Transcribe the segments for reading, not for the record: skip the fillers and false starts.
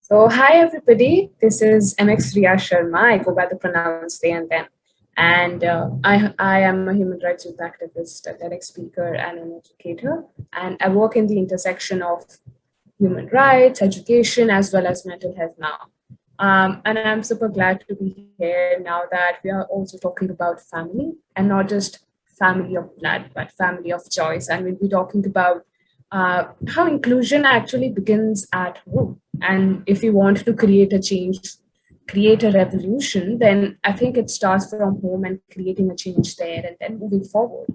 So, hi everybody. This is MX Sharma. I go by the pronouns they and them, and I am a human rights youth activist, a TEDx speaker, and an educator. And I work in the intersection of human rights, education, as well as mental health now. And I'm super glad to be here now that we are also talking about family, and not just family of blood, but family of choice. And we'll be talking about how inclusion actually begins at home. And if we want to create a change, create a revolution, then I think it starts from home and creating a change there and then moving forward.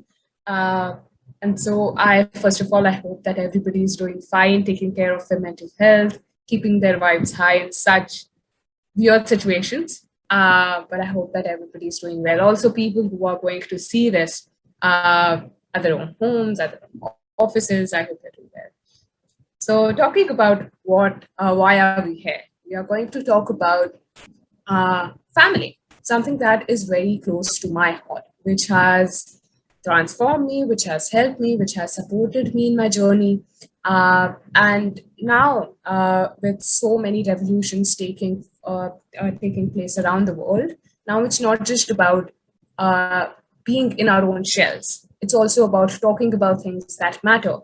Uh, and so first of all, I hope that everybody is doing fine, taking care of their mental health, keeping their vibes high in such weird situations. But I hope that everybody is doing well. Also, people who are going to see this at their own homes, at their own offices, I hope they're doing well. So, talking about why are we here? We are going to talk about family, something that is very close to my heart, which has transformed me, which has helped me, which has supported me in my journey. And now, with so many revolutions taking place around the world, now it's not just about being in our own shells. It's also about talking about things that matter,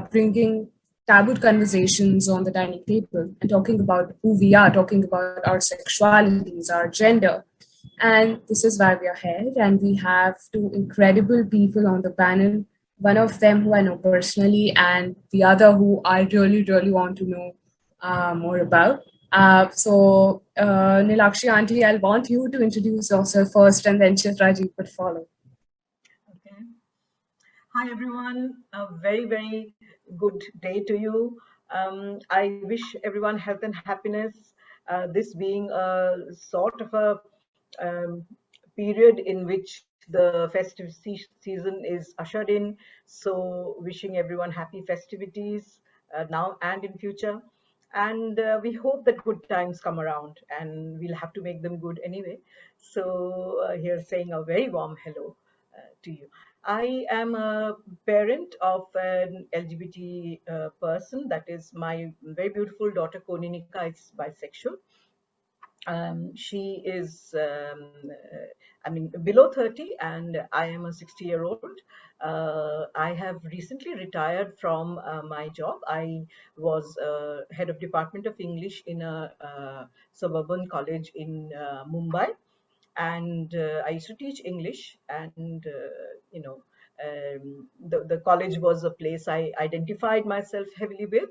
bringing taboo conversations on the dining table and talking about who we are, talking about our sexualities, our gender. And this is why we are here. And we have two incredible people on the panel, one of them who I know personally, and the other who I really, really want to know more about. Nilakshi Auntie, I'll want you to introduce yourself first, and then Chitraji could follow. Okay. Hi, everyone. A very, very good day to you. I wish everyone health and happiness. This being a sort of a period in which the festive season is ushered in. So wishing everyone happy festivities now and in future. And we hope that good times come around, and we'll have to make them good anyway. So here saying a very warm hello to you. I am a parent of an LGBT person. That is my very beautiful daughter 𝗏𝗀𝗀𝗀𝗀 is bisexual. She is, below 30, and I am a 60-year-old. I have recently retired from my job. I was head of Department of English in a suburban college in Mumbai. And I used to teach English, and the college was a place I identified myself heavily with,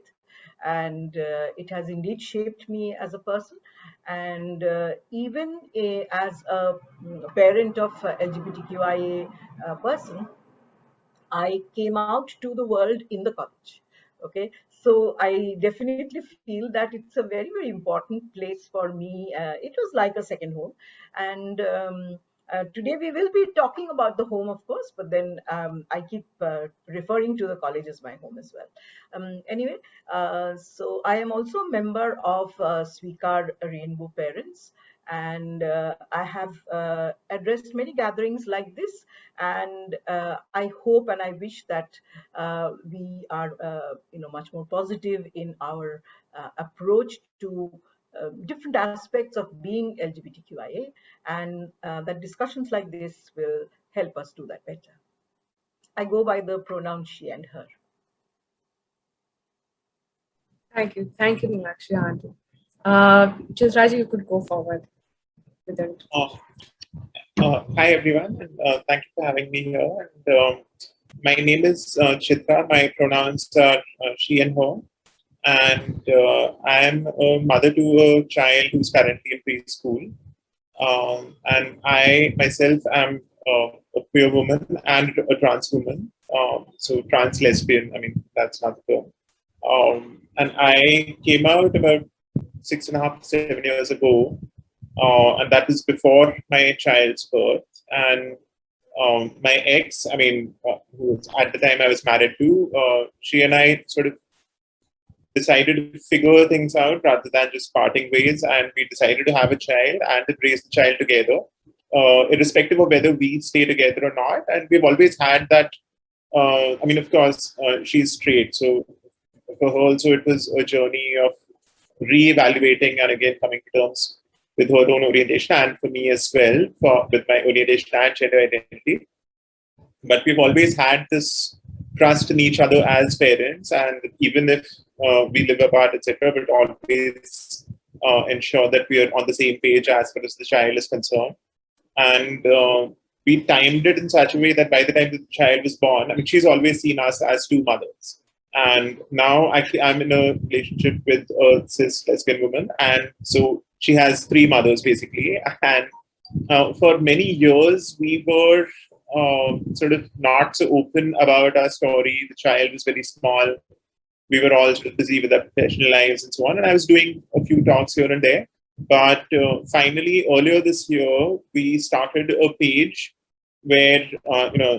and it has indeed shaped me as a person. And even as a parent of LGBTQIA person, I came out to the world in the college. Okay, so I definitely feel that it's a very, very important place for me. It was like a second home. And today we will be talking about the home, of course, but then I keep referring to the college as my home as well. Anyway, so I am also a member of 𝗧𝗶𝗺𝗲 Rainbow Parents, and I have addressed many gatherings like this, and I hope and I wish that we are much more positive in our approach to different aspects of being LGBTQIA, and that discussions like this will help us do that better. I go by the pronouns she and her. Thank you, Nilakshi Auntie. Chitraji, you could go forward with it. Hi everyone, and thank you for having me here. And my name is Chitra. My pronouns are she and her, and I am a mother to a child who's currently in preschool. And I myself am a queer woman and a trans woman. So trans lesbian. I mean, that's not the term. And I came out about 6.5 to 7 years ago. And that was before my child's birth. And my ex, who at the time I was married to, she and I sort of decided to figure things out rather than just parting ways. And we decided to have a child and to raise the child together, irrespective of whether we stay together or not. And we've always had that, of course, she's straight. So for her also, it was a journey of re-evaluating and again coming to terms with her own orientation, and for me as well, with my orientation and gender identity. But we've always had this trust in each other as parents, and even if we live apart, etc., but always ensure that we are on the same page as far as the child is concerned. And we timed it in such a way that by the time the child was born, I mean, she's always seen us as two mothers. And now actually I'm in a relationship with a cis lesbian woman. And so she has three mothers basically. And for many years, we were sort of not so open about our story. The child was very small. We were all sort of busy with our professional lives and so on. And I was doing a few talks here and there. But finally, earlier this year, we started a page where,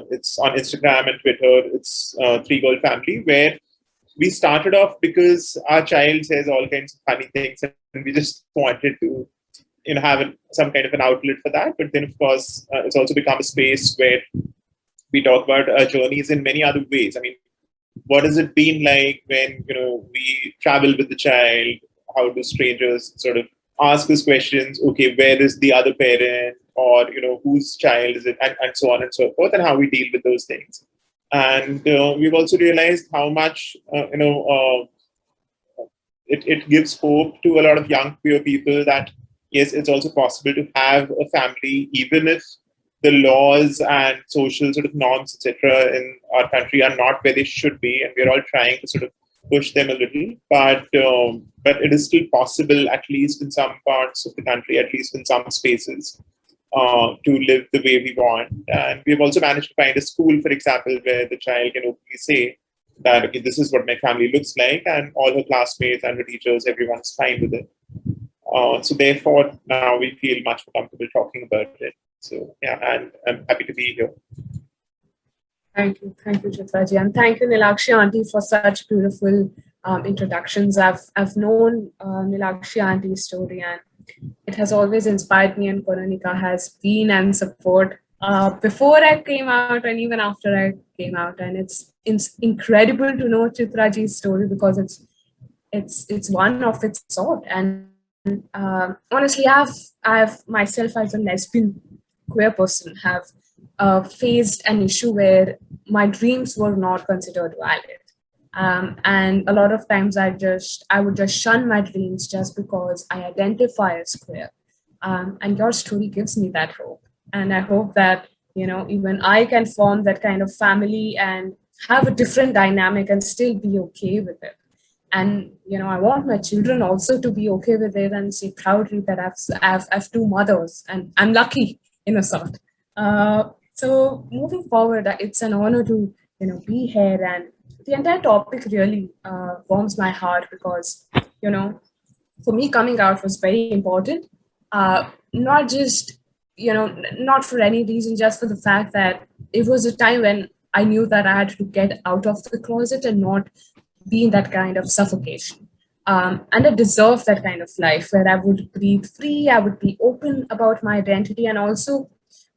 it's on Instagram and Twitter. It's 𝗬𝗀𝗀𝗀, FamALLY, where we started off because our child says all kinds of funny things, and we just wanted to, have some kind of an outlet for that. But then, of course, it's also become a space where we talk about our journeys in many other ways. I mean, what has it been like when, we travel with the child? How do strangers sort of ask us questions? Okay, where is the other parent? Or, whose child is it? And so on and so forth, and how we deal with those things. And we've also realized how much, it gives hope to a lot of young queer people that, yes, it's also possible to have a family, even if the laws and social sort of norms, etc., in our country are not where they should be, and we're all trying to sort of push them a little. But it is still possible, at least in some parts of the country, at least in some spaces, to live the way we want. And we've also managed to find a school, for example, where the child can openly say that, okay, this is what my family looks like, and all her classmates and her teachers, everyone's fine with it. So therefore, now we feel much more comfortable talking about it. So yeah, and I'm happy to be here. Thank you, Chitra ji, and thank you, Nilakshi Aunty, for such beautiful introductions. I've known Nilakshi Auntie's story, and it has always inspired me, and 𝗏𝗏𝗀𝗀𝗀 has been and support before I came out and even after I came out. And it's incredible to know Chitra ji's story, because it's one of its sort. And honestly, I've myself as a lesbian queer person have faced an issue where my dreams were not considered valid. And a lot of times I would just shun my dreams just because I identify as queer. And your story gives me that hope. And I hope that, even I can form that kind of family and have a different dynamic and still be okay with it. And, I want my children also to be okay with it and say proudly that I have two mothers, and I'm lucky in a sort. So moving forward, it's an honor to, be here. And the entire topic really warms my heart because, for me, coming out was very important. Not just, not for any reason, just for the fact that it was a time when I knew that I had to get out of the closet and not be in that kind of suffocation. And I deserve that kind of life where I would breathe free, I would be open about my identity, and also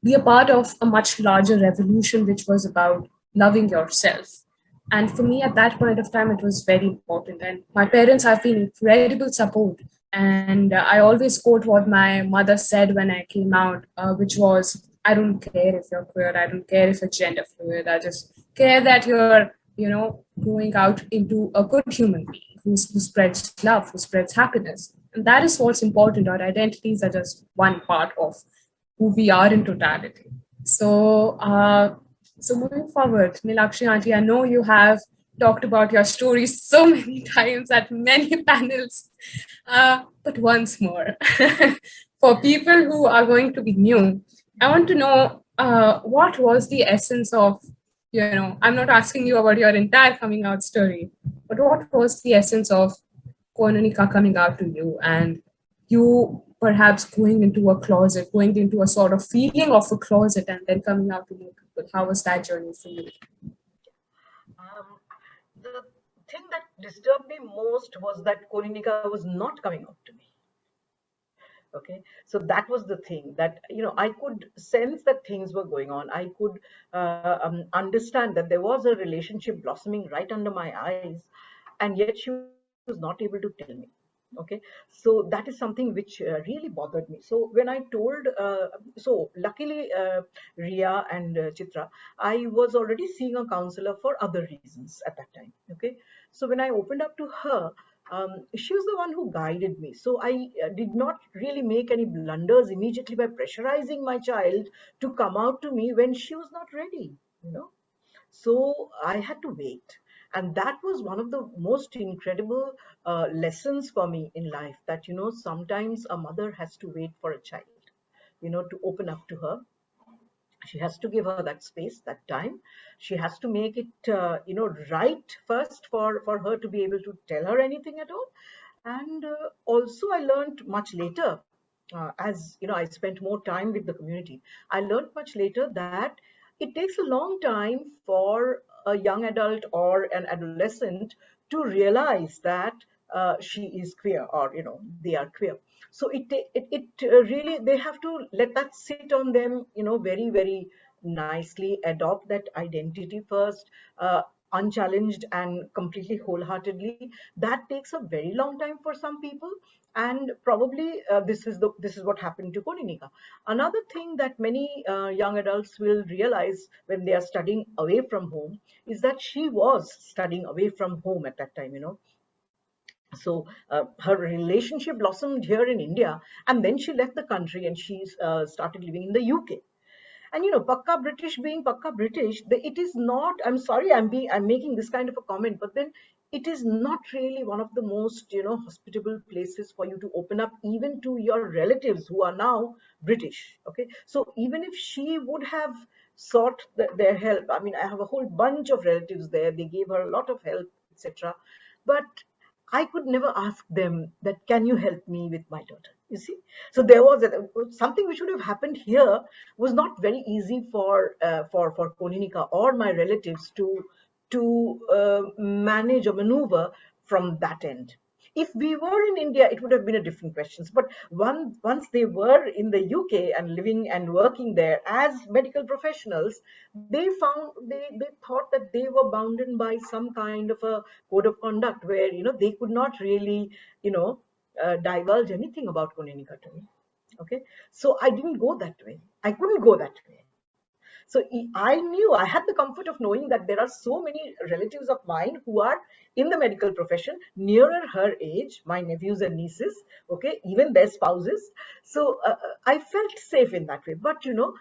be a part of a much larger revolution, which was about loving yourself. And for me, at that point of time, it was very important. And my parents have been incredible support. And I always quote what my mother said when I came out, which was, I don't care if you're queer, I don't care if you're gender fluid, I just care that you're, going out into a good human being who spreads love, who spreads happiness. And that is what's important. Our identities are just one part of who we are in totality. So, so moving forward, Nilakshi Aunty, I know you have talked about your story so many times at many panels, but once more, for people who are going to be new, I want to know what was the essence of, I'm not asking you about your entire coming out story, but what was the essence of 𝗏𝗏𝗀𝗀𝗀 coming out to you, and you perhaps going into a closet, going into a sort of feeling of a closet and then coming out to new people? How was that journey for you? The thing that disturbed me most was that 𝗏𝗏𝗀𝗀𝗀𝗀 was not coming out to me. Okay, so that was the thing that, I could sense that things were going on. I could understand that there was a relationship blossoming right under my eyes, and yet she was not able to tell me. Okay, so that is something which really bothered me. So when I told, so luckily Ria and Chitra, I was already seeing a counselor for other reasons at that time. Okay, so when I opened up to her, she was the one who guided me. So I did not really make any blunders immediately by pressurizing my child to come out to me when she was not ready, you know. So I had to wait. And that was one of the most incredible lessons for me in life, that, you know, sometimes a mother has to wait for a child, you know, to open up to her. She has to give her that space, that time. She has to make it, you know, right first for her to be able to tell her anything at all. And also I learned much later, as you know, I spent more time with the community. I learned much later that it takes a long time for a young adult or an adolescent to realize that she is queer, or you know, they are queer. So it really, they have to let that sit on them, you know, very nicely, adopt that identity first, unchallenged and completely wholeheartedly. That takes a very long time for some people. And probably this is what happened to Koninika. Another thing that many young adults will realize when they are studying away from home is that she was studying away from home at that time, you know. So her relationship blossomed here in India, and then she left the country and she started living in the UK. And you know, Pakka British being Pakka British, it is not, I'm sorry, I'm making this kind of a comment, but then it is not really one of the most, you know, hospitable places for you to open up even to your relatives who are now British. Okay, so even if she would have sought their help, I mean, I have a whole bunch of relatives there, they gave her a lot of help, etc. But I could never ask them that, can you help me with my daughter? You see, so there was something which would have happened here was not very easy for Koninika or my relatives to manage or maneuver from that end. If we were in India, it would have been a different question. But once they were in the UK and living and working there as medical professionals, they thought that they were bounded by some kind of a code of conduct where, you know, they could not really, you know, divulge anything about Koninika to me. Okay, so I didn't go that way. I couldn't go that way. So I knew, I had the comfort of knowing that there are so many relatives of mine who are in the medical profession, nearer her age, my nephews and nieces, okay, even their spouses. So I felt safe in that way. But, you know,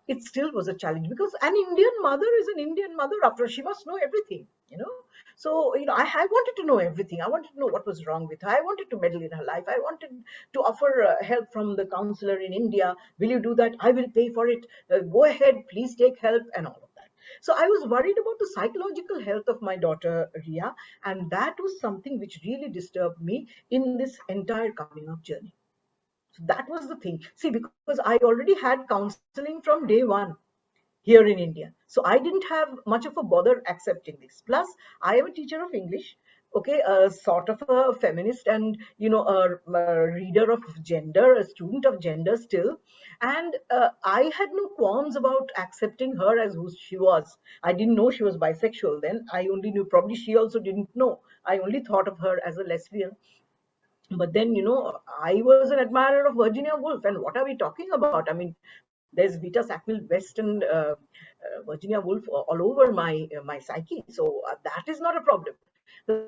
it still was a challenge because an Indian mother is an Indian mother. After all, she must know everything, you know. So, you know, I wanted to know everything. I wanted to know what was wrong with her. I wanted to meddle in her life. I wanted to offer help from the counselor in India. Will you do that? I will pay for it. Go ahead, please take help, and all of that. So I was worried about the psychological health of my daughter, Ria, and that was something which really disturbed me in this entire coming up journey. So that was the thing. See, because I already had counseling from day one here in India. So I didn't have much of a bother accepting this. Plus, I am a teacher of English, okay, a sort of a feminist and, you know, a reader of gender, a student of gender still. And I had no qualms about accepting her as who she was. I didn't know she was bisexual then. I only knew, probably she also didn't know. I only thought of her as a lesbian. But then, you know, I was an admirer of Virginia Woolf, and what are we talking about? I mean, there's Vita Sackville West and Virginia Woolf all over my psyche, so that is not a problem. The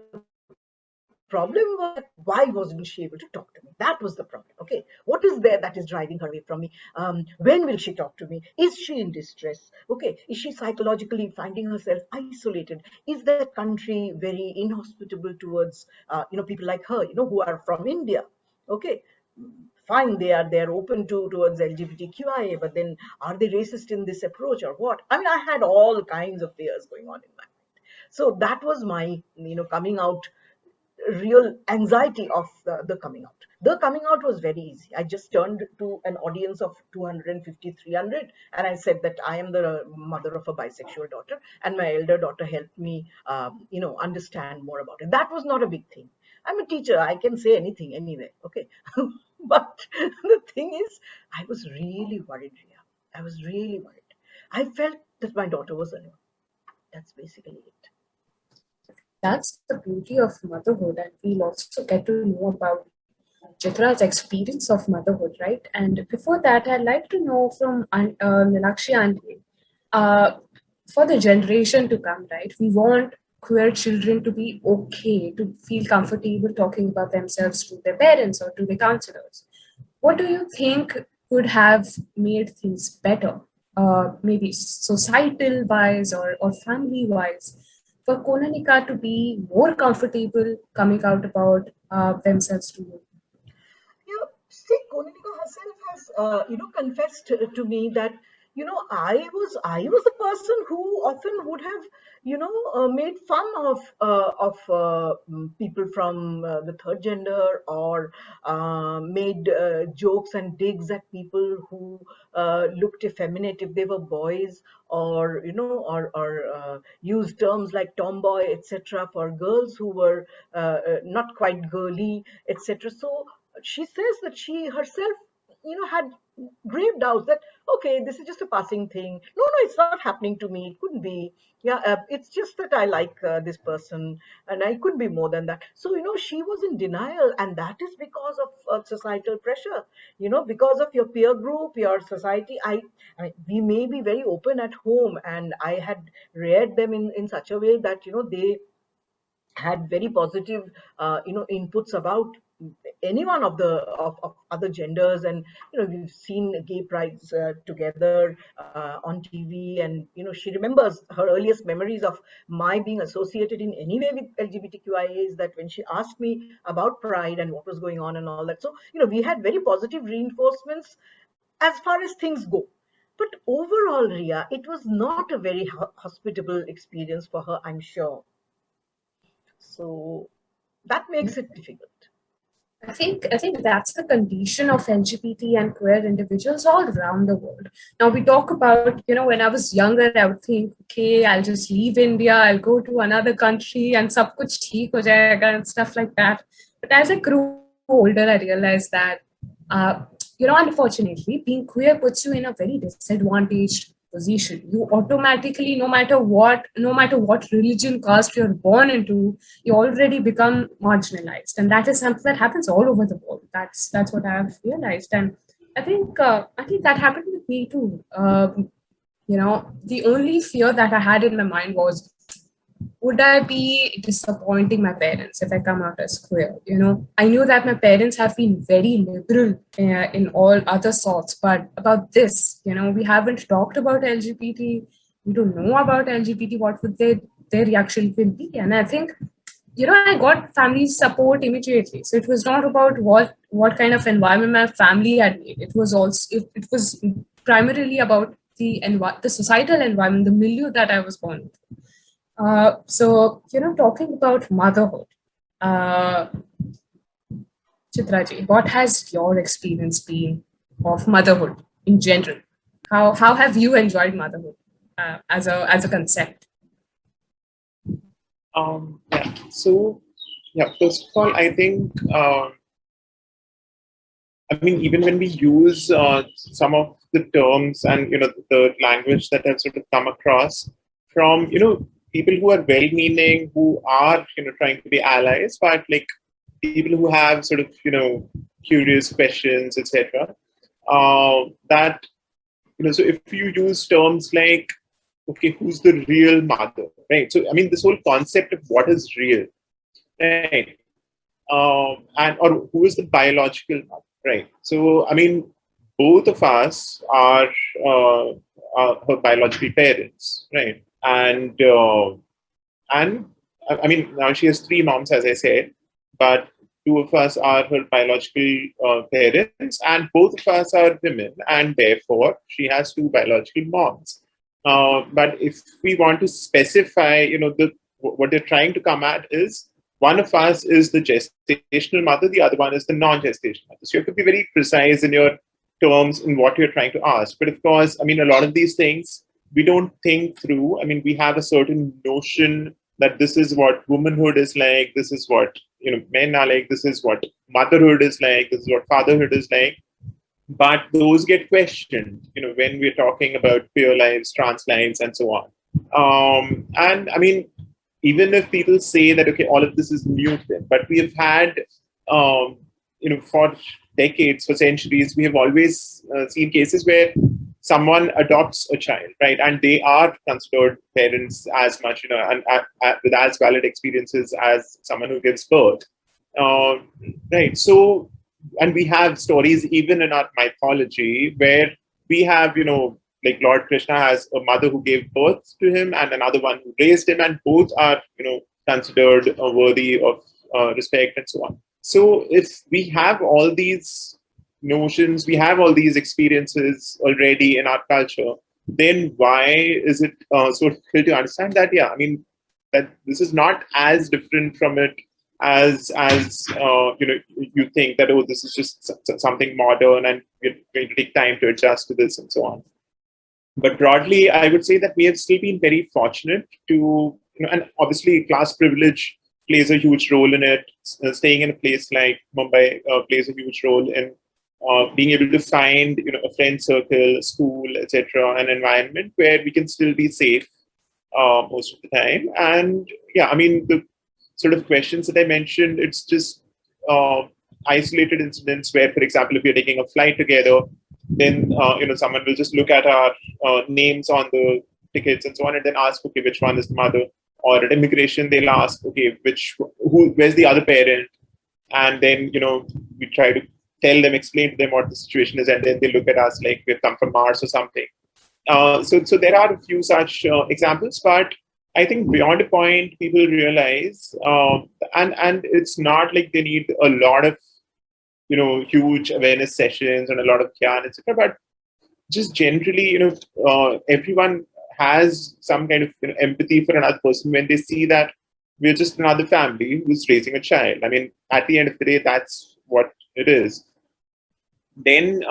problem was, why wasn't she able to talk to me? That was the problem. Okay, what is there that is driving her away from me? When will she talk to me? Is she in distress? Okay, is she psychologically finding herself isolated? Is that country very inhospitable towards you know, people like her, you know, who are from India? Okay, fine, they're open towards LGBTQIA, but then are they racist in this approach or what? I mean, I had all kinds of fears going on in my mind. So that was my, you know, coming out, real anxiety of the coming out. The coming out was very easy. I just turned to an audience of 250, 300, and I said that I am the mother of a bisexual daughter, and my elder daughter helped me, you know, understand more about it. That was not a big thing. I'm a teacher. I can say anything anyway. Okay. But the thing is, I was really worried, Ria. I was really worried. I felt that my daughter was alone. That's basically it. that's the beauty of motherhood, and we'll also get to know about Chitra's experience of motherhood, right? And before that, I'd like to know from Nilakshi Auntie, uh, for the generation to come, right? We want queer children to be okay, to feel comfortable talking about themselves to their parents or to their counselors. What do you think could have made things better? Maybe societal wise or family wise, for Konanika to be more comfortable coming out about themselves to you. Yeah, see, Konika herself has, confessed to me that, I was the person who often would have, made fun of people from the third gender, or made jokes and digs at people who looked effeminate if they were boys, or used terms like tomboy, etc., for girls who were not quite girly, etc. So she says that she herself, had grave doubts that, okay, this is just a passing thing. No, it's not happening to me. It couldn't be. Yeah, it's just that I like this person, and I could be more than that. So she was in denial, and that is because of societal pressure. Because of your peer group, your society. I we may be very open at home, and I had reared them in such a way that they had very positive inputs about any one of of other genders. And we've seen gay prides together on TV, and she remembers her earliest memories of my being associated in any way with LGBTQIAs, that when she asked me about pride and what was going on and all that. So we had very positive reinforcements as far as things go. But overall, Ria, it was not a very hospitable experience for her, I'm sure. So that makes it difficult. I think that's the condition of LGBT and queer individuals all around the world. Now we talk about, when I was younger, I would think, okay, I'll just leave India, I'll go to another country and sab kuch theek ho jayega and stuff like that. But as I grew older, I realized that, unfortunately, being queer puts you in a very disadvantaged position. You automatically, no matter what religion, caste you're born into, you already become marginalized, and that is something that happens all over the world. That's what I have realized, and I think that happened with me too. The only fear that I had in my mind was, would I be disappointing my parents if I come out as queer? I knew that my parents have been very liberal in all other sorts, but about this, we haven't talked about LGBT. We don't know about LGBT. What would their reaction will be? And I think, I got family support immediately. So it was not about what kind of environment my family had made. It was it was primarily about the societal environment, the milieu that I was born with. So, talking about motherhood, uh, Chitraji, what has your experience been of motherhood in general? How have you enjoyed motherhood as a concept? Yeah. So, yeah, first of all, I think, even when we use some of the terms and, the language that I've sort of come across from, people who are well-meaning, who are, trying to be allies, but like people who have sort of, curious questions, etc. That, so if you use terms like, okay, who's the real mother, right? So, this whole concept of what is real, right? Or who is the biological mother, right? So, both of us are her biological parents, right? And now she has three moms, as I said, but two of us are her biological parents, and both of us are women, and therefore she has two biological moms. But if we want to specify, what they're trying to come at is, one of us is the gestational mother, the other one is the non-gestational mother. So you have to be very precise in your terms in what you're trying to ask. But of course, a lot of these things we don't think through. We have a certain notion that this is what womanhood is like, this is what men are like, this is what motherhood is like, this is what fatherhood is like. But those get questioned, when we're talking about queer lives, trans lives, and so on. And even if people say that, okay, all of this is new to them, but we have had, for decades, for centuries, we have always seen cases where someone adopts a child, right? And they are considered parents as much, and with as valid experiences as someone who gives birth. Right. So, and we have stories even in our mythology where we have, like Lord Krishna has a mother who gave birth to him and another one who raised him, and both are, considered worthy of respect and so on. So if we have all these notions, we have all these experiences already in our culture, then why is it so difficult to understand that? Yeah, I mean, that this is not as different from it as you think that, oh, this is just something modern and we're going to take time to adjust to this and so on. But broadly, I would say that we have still been very fortunate to, and obviously class privilege plays a huge role in it. Staying in a place like Mumbai plays a huge role in being able to find, a friend circle, a school, etc., an environment where we can still be safe most of the time. And yeah, I mean, the sort of questions that I mentioned, it's just isolated incidents where, for example, if you're taking a flight together, then someone will just look at our names on the tickets and so on, and then ask, okay, which one is the mother? Or at immigration, they'll ask, okay, where's the other parent? And then we try to tell them, explain to them what the situation is, and then they look at us like we've come from Mars or something. So there are a few such examples, but I think beyond a point, people realize, and it's not like they need a lot of, huge awareness sessions and a lot of gyan, etc. But just generally, everyone has some kind of empathy for another person when they see that we're just another family who's raising a child. I mean, at the end of the day, that's what it is. Then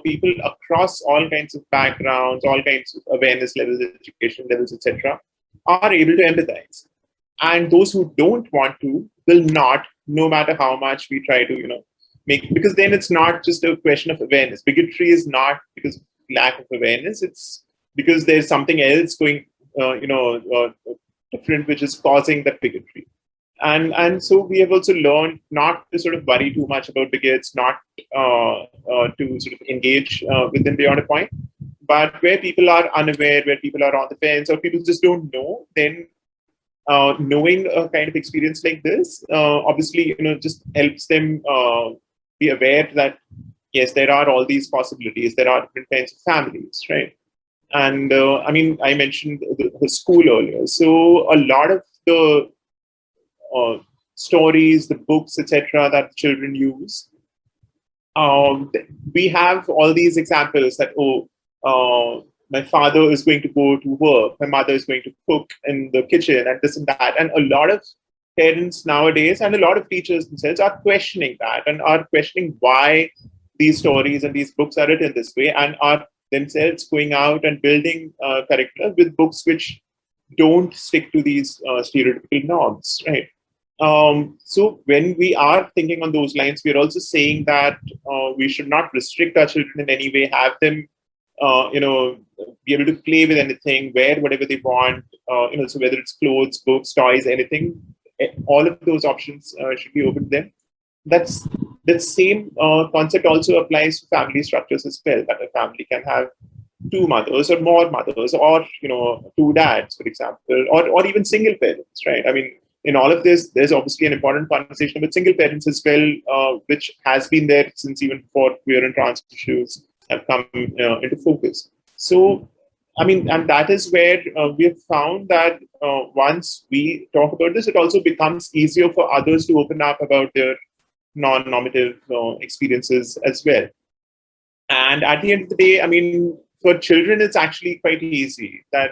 people across all kinds of backgrounds, all kinds of awareness levels, education levels, etc., are able to empathize. And those who don't want to will not, no matter how much we try to, make, because then it's not just a question of awareness. Bigotry is not because of lack of awareness. It's because there's something else going, different, which is causing that bigotry. And so we have also learned not to sort of worry too much about bigots, not to sort of engage with them beyond a point. But where people are unaware, where people are on the fence, or people just don't know, then knowing a kind of experience like this, obviously, just helps them be aware that, yes, there are all these possibilities. There are different kinds of families, right? And I mean, I mentioned the school earlier. So a lot of the stories, the books, etc., that children use, we have all these examples that, my father is going to go to work, my mother is going to cook in the kitchen, and this and that. And a lot of parents nowadays and a lot of teachers themselves are questioning that and are questioning why these stories and these books are written this way, and are themselves going out and building curricula with books which don't stick to these stereotypical norms, right? So when we are thinking on those lines, we're also saying that we should not restrict our children in any way, have them be able to play with anything, wear whatever they want, so whether it's clothes, books, toys, anything, all of those options should be open to them. That same concept also applies to family structures as well, that a family can have two mothers or more mothers, or two dads, for example, or even single parents, right? I mean, in all of this, there's obviously an important conversation with single parents as well, which has been there since even before queer and trans issues have come into focus. So, I mean, and that is where we have found that once we talk about this, it also becomes easier for others to open up about their non-normative experiences as well. And at the end of the day, I mean, for children, it's actually quite easy that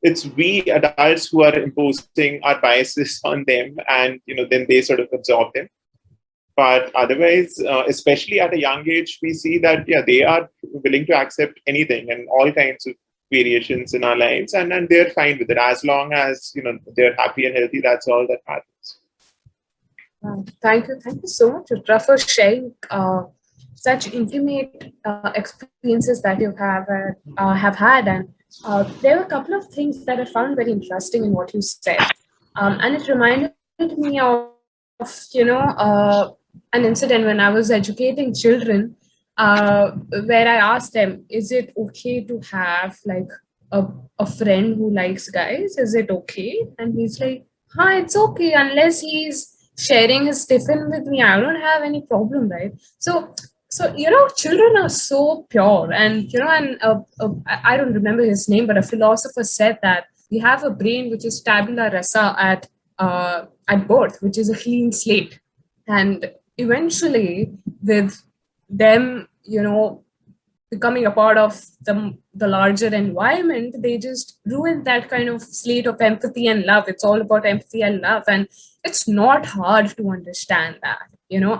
it's we adults who are imposing our biases on them, and then they sort of absorb them. But otherwise, especially at a young age, we see that they are willing to accept anything and all kinds of variations in our lives, and they're fine with it as long as they're happy and healthy. That's all that matters. Thank you so much, Chitra, for sharing such intimate experiences that you have had, and There were a couple of things that I found very interesting in what you said. And it reminded me of, an incident when I was educating children, where I asked them, is it okay to have like a friend who likes guys? Is it okay? And he's like, it's okay unless he's sharing his tiffin with me. I don't have any problem, right? So children are so pure, and I don't remember his name, but a philosopher said that we have a brain which is tabula rasa at birth, which is a clean slate, and eventually with them becoming a part of the larger environment, they just ruin that kind of slate of empathy and love. It's all about empathy and love, and it's not hard to understand that,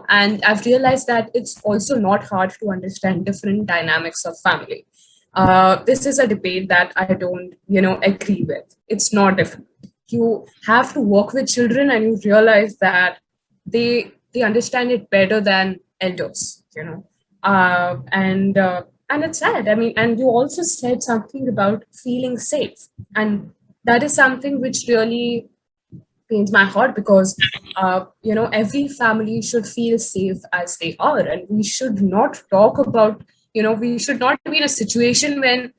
and I've realized that it's also not hard to understand different dynamics of family. This is a debate that I don't agree with. It's not different. You have to work with children and you realize that they understand it better than elders, and it's sad. I mean, and you also said something about feeling safe, and that is something which really pains my heart, because every family should feel safe as they are, and we should not talk about, we should not be in a situation where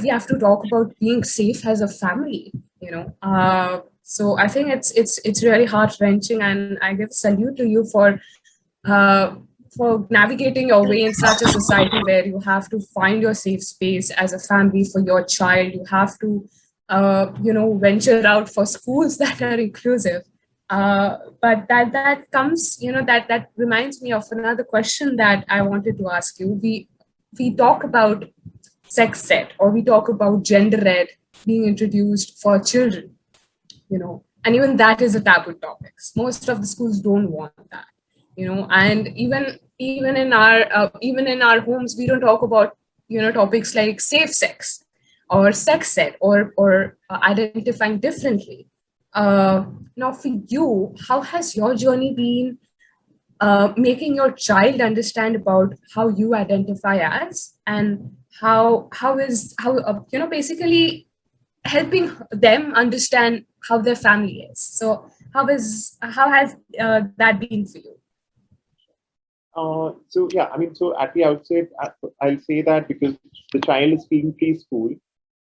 we have to talk about being safe as a family. So I think it's really heart wrenching, and I give a salute to you uh, for navigating your way in such a society where you have to find your safe space as a family for your child. You have to, venture out for schools that are inclusive. But that comes, that reminds me of another question that I wanted to ask you. We talk about sex ed, or we talk about gender ed being introduced for children, and even that is a taboo topic. Most of the schools don't want that, and even in our homes, we don't talk about topics like safe sex or sex ed, or identifying differently. Now for you, how has your journey been making your child understand about how you identify as, and how basically helping them understand how their family is? So how has that been for you? So at the outset, I'll say that because the child is being preschool,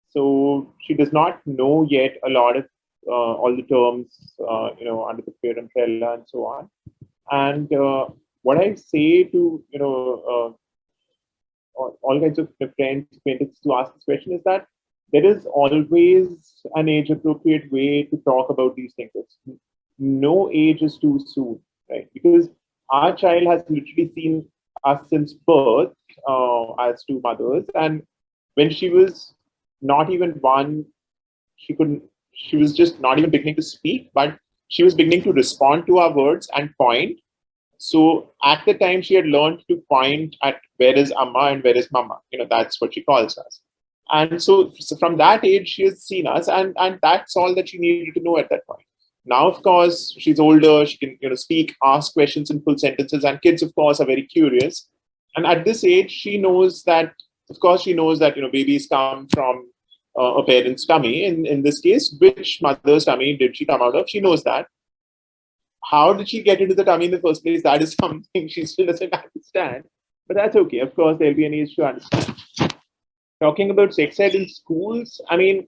so she does not know yet a lot of all the terms, under the peer umbrella and so on. And what I say to all kinds of friends, acquaintances to ask this question is that there is always an age-appropriate way to talk about these things. No age is too soon, right? Because our child has literally seen us since birth as two mothers, and when she was not even one, she was just not even beginning to speak, but she was beginning to respond to our words and point. So at the time, she had learned to point at where is Amma and where is Mama. That's what she calls us. And so from that age, she has seen us, and that's all that she needed to know at that point. Now, of course, she's older. She can speak, ask questions in full sentences, and kids, of course, are very curious. And at this age, she knows that, of course, babies come from a parent's tummy. In this case, which mother's tummy did she come out of? She knows that. How did she get into the tummy in the first place? That is something she still doesn't understand. But that's okay. Of course, there'll be an age to understand. Talking about sex ed in schools, I mean,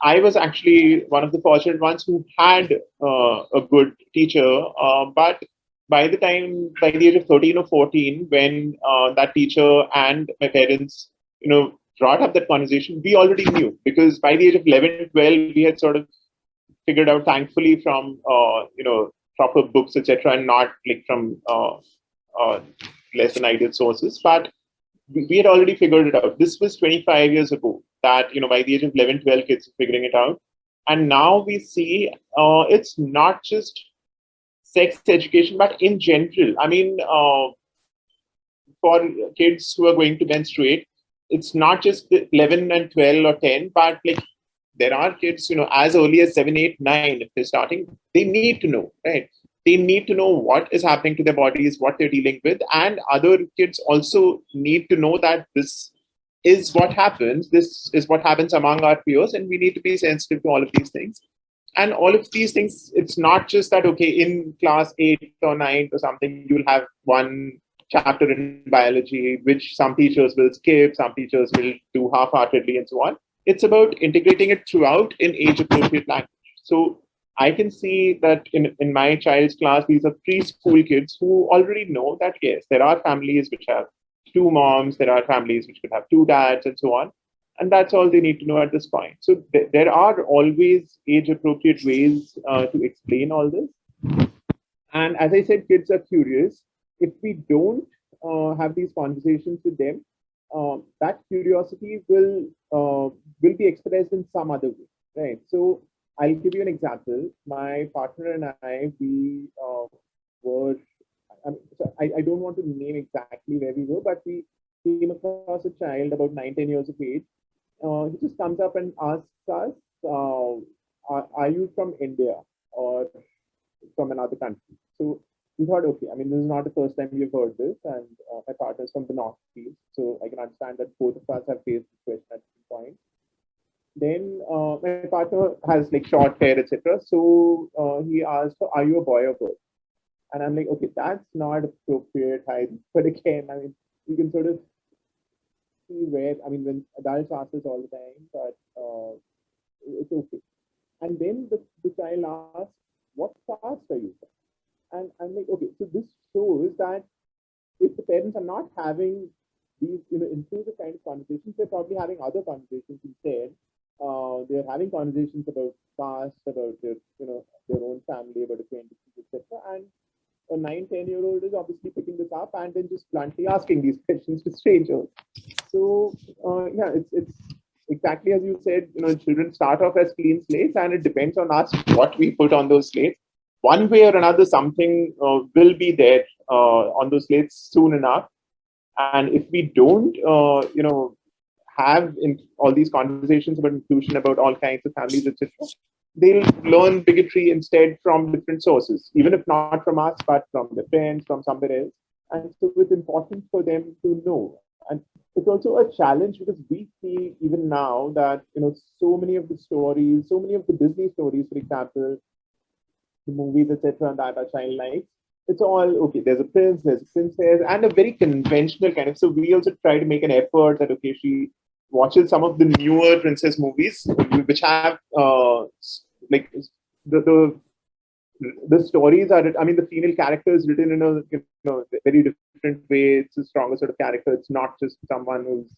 I was actually one of the fortunate ones who had a good teacher. But by the age of 13 or 14, when that teacher and my parents, brought up that conversation, we already knew, because by the age of 11, 12, we had sort of figured out, thankfully, from proper books, etc., and not like from less than ideal sources. But we had already figured it out. This was 25 years ago that, by the age of 11, 12, kids are figuring it out. And now we see it's not just sex education, but in general. I mean, for kids who are going to menstruate, it's not just 11 and 12 or 10, but like there are kids, as early as 7, 8, 9, if they're starting, they need to know, right? They need to know what is happening to their bodies, what they're dealing with. And other kids also need to know that this is what happens. This is what happens among our peers, and we need to be sensitive to all of these things. And all of these things, it's not just that, okay, in class 8th or 9th or something, you'll have one chapter in biology, which some teachers will skip, some teachers will do half-heartedly and so on. It's about integrating it throughout in age-appropriate language. So I can see that in my child's class, these are preschool kids who already know that, yes, there are families which have 2 moms, there are families which could have 2 dads and so on. And that's all they need to know at this point. So there are always age-appropriate ways to explain all this. And as I said, kids are curious. If we don't have these conversations with them, that curiosity will be expressed in some other way, right? So I'll give you an example. My partner and I, we were, I don't want to name exactly where we were, but we came across a child about 9-10 years of age. He just comes up and asks us, are you from India or from another country? So we thought, okay, I mean, this is not the first time we've heard this, and my partner is from the Northeast, so I can understand that both of us have faced this question at some point. Then my partner has like short hair, etc. So he asked, are you a boy or girl? And I'm like, okay, that's not appropriate height. But again, I mean, you can sort of see where, I mean, when adults ask this all the time, but it's okay. And then the child asks, what caste are you from? And I'm like, okay, so this shows that if the parents are not having these, inclusive kind of conversations, they're probably having other conversations instead. They're having conversations about caste, about their own family, about acquaintances, etc. And a 9-10-year-old is obviously picking this up and then just bluntly asking these questions to strangers. So yeah, it's exactly as you said. Children start off as clean slates, and it depends on us what we put on those slates. One way or another, something will be there on those slates soon enough. And if we don't, have all these conversations about inclusion, about all kinds of families, etc., they'll learn bigotry instead from different sources, even if not from us, but from their friends, from somewhere else. And so it's important for them to know. And it's also a challenge because we see even now that, so many of the stories, so many of the Disney stories, for example, the movies, etc., that our child likes, it's all, okay, there's a prince, there's a princess, and a very conventional kind of, so we also try to make an effort that, okay, she watches some of the newer princess movies, which have, like, the stories are, I mean, the female character is written in a very different way. It's a stronger sort of character. It's not just someone who's,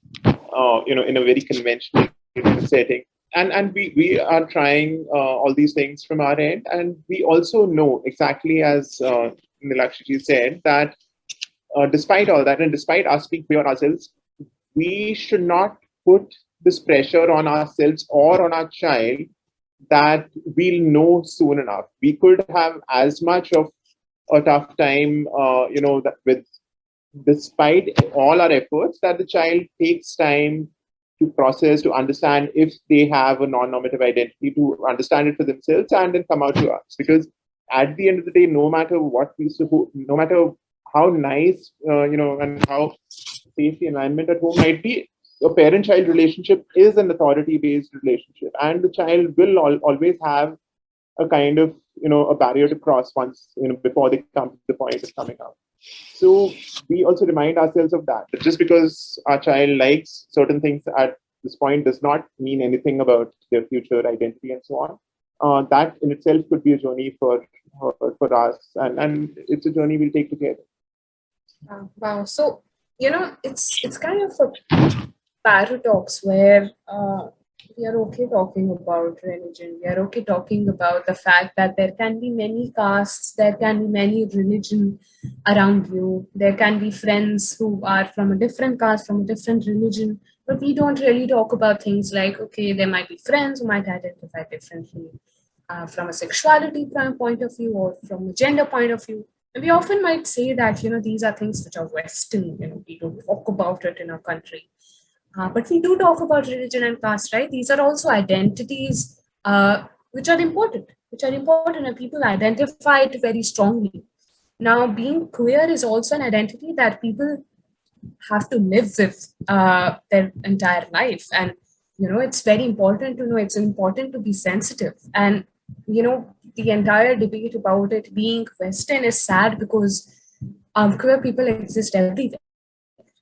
in a very conventional setting. And we are trying all these things from our end. And we also know, exactly as Nilakshi said, that despite all that, and despite us being clear ourselves, we should not put this pressure on ourselves or on our child that we'll know soon enough. We could have as much of a tough time, that with, despite all our efforts, that the child takes time to process, to understand if they have a non-normative identity, to understand it for themselves and then come out to us. Because at the end of the day, no matter what no matter how nice, and how safe the environment at home might be, a parent-child relationship is an authority-based relationship, and the child will always have a kind of, a barrier to cross once, before they come to the point of coming out. So we also remind ourselves of that. Just because our child likes certain things at this point does not mean anything about their future identity and so on. That in itself could be a journey for us, and it's a journey we'll take together. Wow. So, it's kind of a paradox where we are okay talking about religion. We are okay talking about the fact that there can be many castes, there can be many religions around you. There can be friends who are from a different caste, from a different religion, but we don't really talk about things like, okay, there might be friends who might identify differently from a sexuality point of view or from a gender point of view. And we often might say that, these are things which are Western, we don't talk about it in our country. But we do talk about religion and caste, right? These are also identities which are important, and people identify it very strongly. Now, being queer is also an identity that people have to live with their entire life. And, it's very important to know, it's important to be sensitive. And, the entire debate about it being Western is sad because queer people exist everywhere.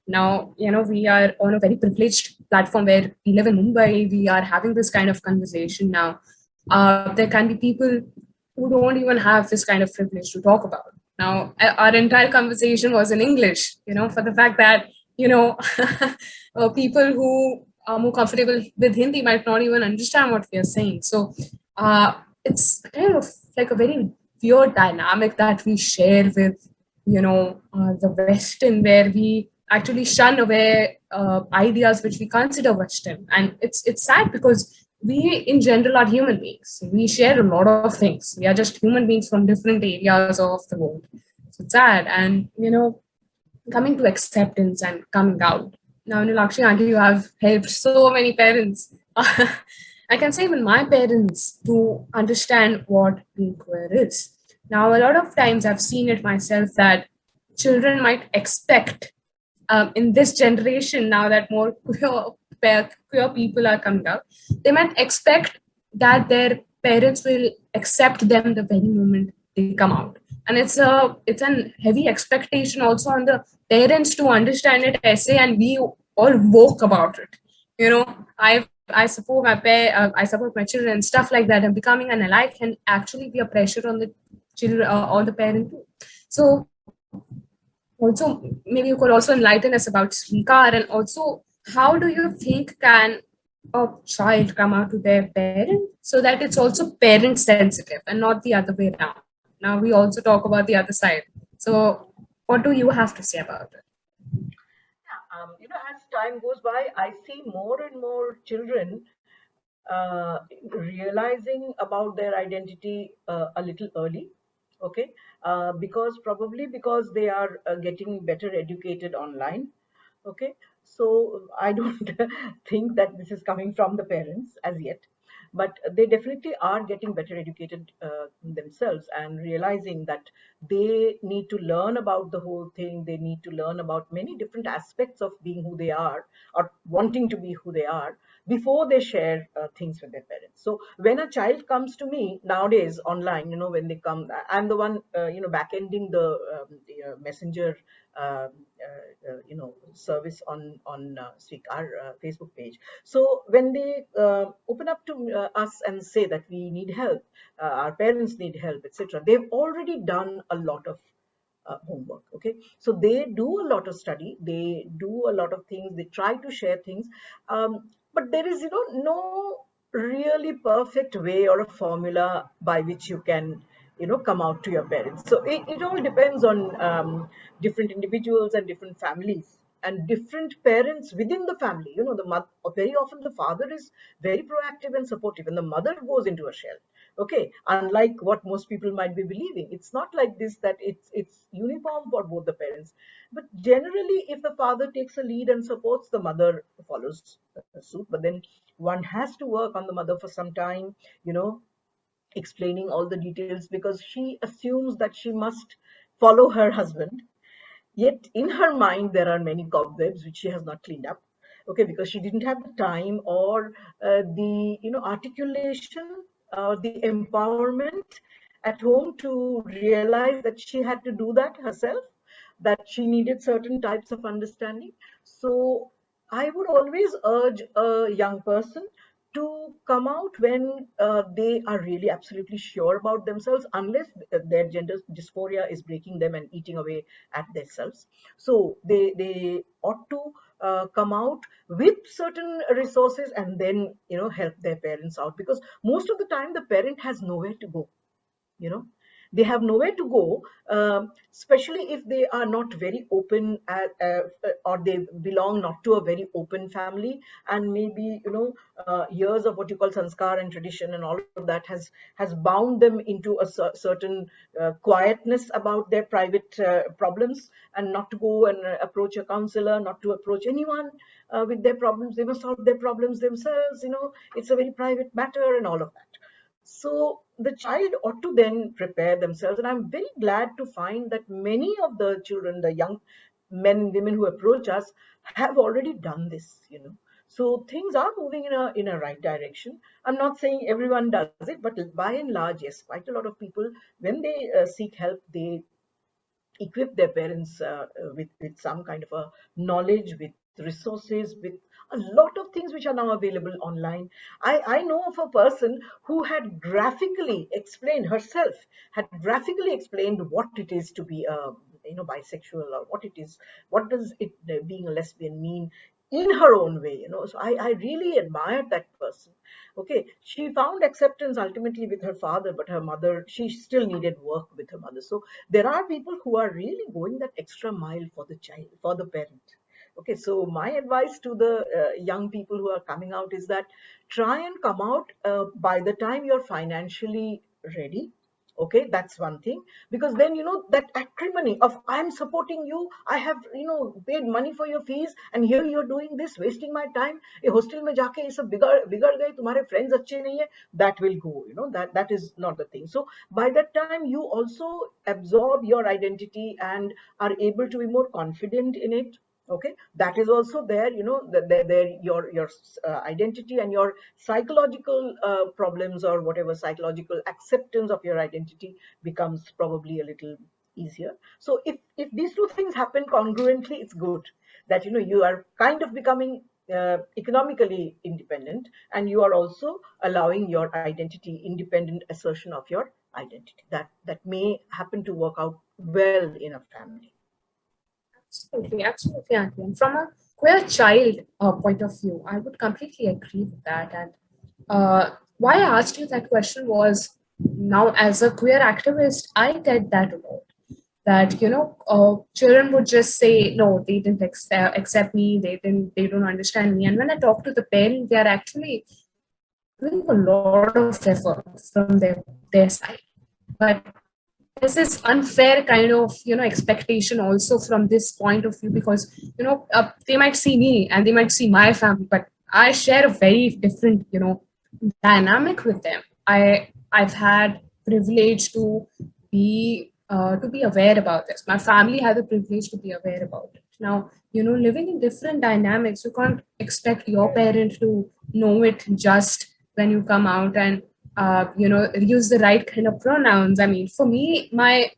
Now, we are on a very privileged platform where we live in Mumbai. We are having this kind of conversation now. There can be people who don't even have this kind of privilege to talk about. Now, our entire conversation was in English, for the fact that, people who are more comfortable with Hindi might not even understand what we are saying. So it's kind of like a very weird dynamic that we share with, the Western, where we actually shun away ideas which we consider Western. And it's sad because we in general are human beings. We share a lot of things. We are just human beings from different areas of the world. So it's sad. And, coming to acceptance and coming out. Now, Nilakshi Auntie, you have helped so many parents. I can say even my parents to understand what being queer is. Now, a lot of times I've seen it myself that children might expect in this generation, now that more queer people are coming out, they might expect that their parents will accept them the very moment they come out. And it's a heavy expectation also on the parents to understand it essay and be all woke about it. I support my children and stuff like that, and becoming an ally can actually be a pressure on the children or the parent too. So also, maybe you could also enlighten us about Sweekar, and also how do you think can a child come out to their parent so that it's also parent sensitive and not the other way around? Now we also talk about the other side. So what do you have to say about it? As time goes by, I see more and more children realizing about their identity a little early. Okay, because they are getting better educated online. Okay, so I don't think that this is coming from the parents as yet, but they definitely are getting better educated themselves and realizing that they need to learn about the whole thing. They need to learn about many different aspects of being who they are or wanting to be who they are before they share things with their parents. So when a child comes to me nowadays online, when they come, I'm the one, back-ending the messenger, service on our Facebook page. So when they open up to us and say that we need help, our parents need help, etc., they've already done a lot of homework. Okay, so they do a lot of study, they do a lot of things, they try to share things, but there is no really perfect way or a formula by which you can come out to your parents. So it all depends on different individuals and different families and different parents within the family. The mother, very often the father is very proactive and supportive and the mother goes into a shell. Okay, unlike what most people might be believing, it's not like this, that it's uniform for both the parents. But generally, if the father takes a lead and supports, the mother follows suit. But then one has to work on the mother for some time, explaining all the details, because she assumes that she must follow her husband. Yet in her mind, there are many cobwebs which she has not cleaned up. Okay, because she didn't have the time or the articulation, the empowerment at home to realize that she had to do that herself, that she needed certain types of understanding. So I would always urge a young person to come out when they are really absolutely sure about themselves, unless their gender dysphoria is breaking them and eating away at themselves. So they ought to come out with certain resources and then help their parents out, because most of the time the parent has nowhere to go. They have nowhere to go, especially if they are not very open or they belong not to a very open family, and maybe years of what you call sanskar and tradition and all of that has bound them into a certain quietness about their private problems, and not to go and approach a counselor, not to approach anyone with their problems. They must solve their problems themselves. It's a very private matter and all of that. So the child ought to then prepare themselves. And I'm very glad to find that many of the children, the young men and women who approach us have already done this, So things are moving in a right direction. I'm not saying everyone does it, but by and large, yes, quite a lot of people, when they seek help, they equip their parents with some kind of a knowledge, with resources, with a lot of things which are now available online. I know of a person who had graphically explained herself, had graphically explained what it is to be a bisexual, or what does it being a lesbian mean in her own way. So I really admired that person. Okay, she found acceptance ultimately with her father, but her mother, she still needed work with her mother. So there are people who are really going that extra mile for the child, for the parent. Okay, so my advice to the young people who are coming out is that try and come out by the time you're financially ready. Okay, that's one thing, because then that acrimony of, I'm supporting you, I have paid money for your fees, and here you're doing this, wasting my time, a hostel mein jaake ye sab bigar gaye, tumhare friends अच्छे नहीं है, that will go, that is not the thing. So by that time you also absorb your identity and are able to be more confident in it. Okay, that is also there, your identity and your psychological problems, or whatever, psychological acceptance of your identity becomes probably a little easier. So if these two things happen congruently, it's good that you are kind of becoming economically independent, and you are also allowing your identity independent assertion of your identity. That may happen to work out well in a family. Absolutely, absolutely, Auntie. And from a queer child point of view, I would completely agree with that. And why I asked you that question was, now as a queer activist, I get that a lot. That children would just say, no, they didn't accept me, they don't understand me. And when I talk to the parents, they are actually doing a lot of effort from their side. But there's this unfair kind of expectation also from this point of view, because they might see me and they might see my family, but I share a very different dynamic with them. I've had privilege to be aware about this. My family had the privilege to be aware about it. Now living in different dynamics, you can't expect your parent to know it just when you come out and use the right kind of pronouns. I mean, for me, my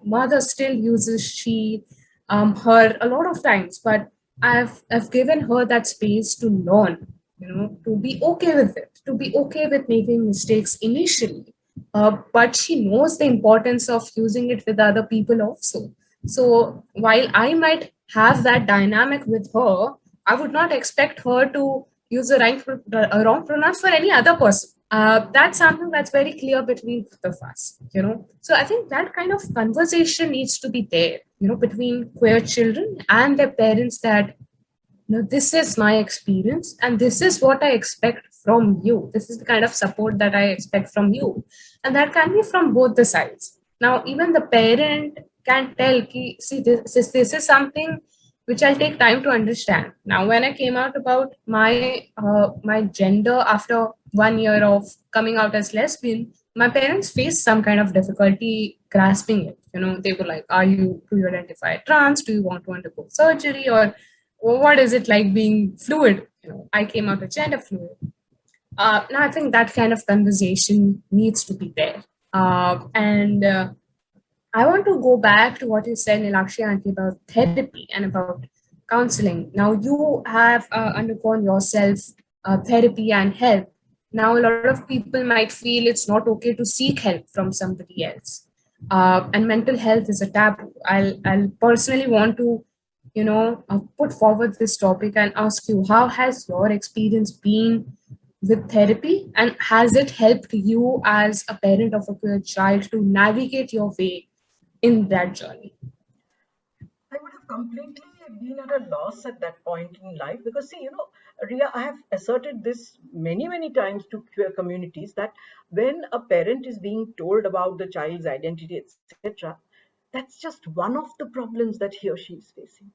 mother still uses she, her a lot of times, but I've given her that space to learn, to be okay with it, to be okay with making mistakes initially. But she knows the importance of using it with other people also. So while I might have that dynamic with her, I would not expect her to use the wrong pronouns for any other person. That's something that's very clear between both of us, So I think that kind of conversation needs to be there, between queer children and their parents, that, this is my experience and this is what I expect from you. This is the kind of support that I expect from you. And that can be from both the sides. Now, even the parent can tell, see, this is something which I'll take time to understand. Now, when I came out about my gender after 1 year of coming out as lesbian, my parents faced some kind of difficulty grasping it. They were like, do you identify trans? Do you want to undergo surgery? Or what is it like being fluid? I came out as gender fluid. Now, I think that kind of conversation needs to be there. I want to go back to what you said, Nilakshi Auntie, about therapy and about counseling. Now, you have undergone yourself therapy and help. Now, a lot of people might feel it's not okay to seek help from somebody else. And mental health is a taboo. I'll personally want to, put forward this topic and ask you, how has your experience been with therapy? And has it helped you as a parent of a queer child to navigate your way in that journey? I would have completely been at a loss at that point in life, because see, Ria, I have asserted this many, many times to queer communities, that when a parent is being told about the child's identity, etc., that's just one of the problems that he or she is facing.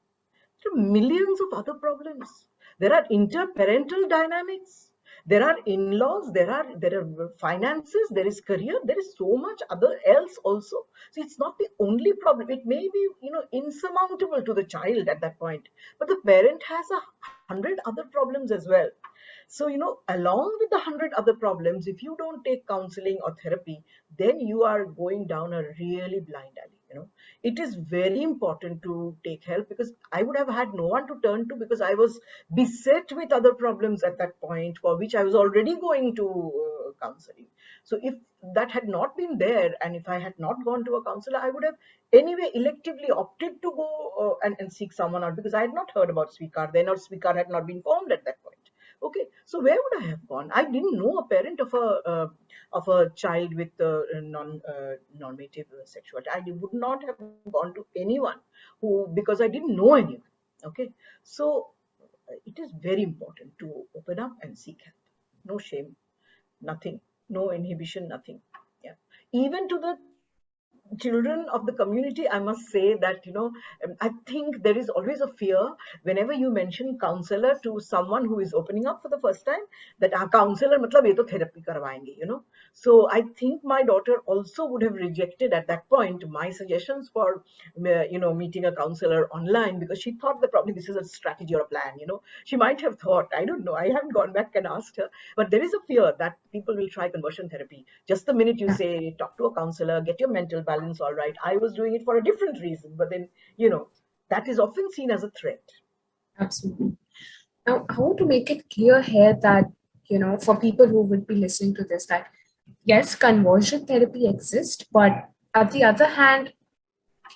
There are millions of other problems. There are interparental dynamics. There are in-laws, there are finances, there is career, there is so much other else also. So it's not the only problem. It may be, insurmountable to the child at that point, but the parent has 100 other problems as well. So, along with the 100 other problems, if you don't take counseling or therapy, then you are going down a really blind alley. It is very important to take help, because I would have had no one to turn to, because I was beset with other problems at that point, for which I was already going to counseling. So if that had not been there, and if I had not gone to a counselor, I would have anyway electively opted to go and seek someone out, because I had not heard about 𝗧𝗶𝗺𝗲 then, or 𝗧𝗶𝗺𝗃 had not been formed at that point. Okay, so where would I have gone? I didn't know a parent of a child with non-normative sexuality. I would not have gone to anyone because I didn't know anyone. Okay, so it is very important to open up and seek help. No shame, nothing, no inhibition, nothing. Yeah, even to the children of the community, I must say that, I think there is always a fear whenever you mention counselor to someone who is opening up for the first time, that our counselor matlab ye to therapy karwayenge, So I think my daughter also would have rejected at that point my suggestions for, meeting a counselor online, because she thought that probably this is a strategy or a plan, She might have thought, I don't know, I haven't gone back and asked her, but there is a fear that people will try conversion therapy. Just the minute you say, talk to a counselor, get your mental balance all right. I was doing it for a different reason, but then, that is often seen as a threat. Absolutely. Now, I want to make it clear here that, for people who would be listening to this, that yes, conversion therapy exists, but at the other hand,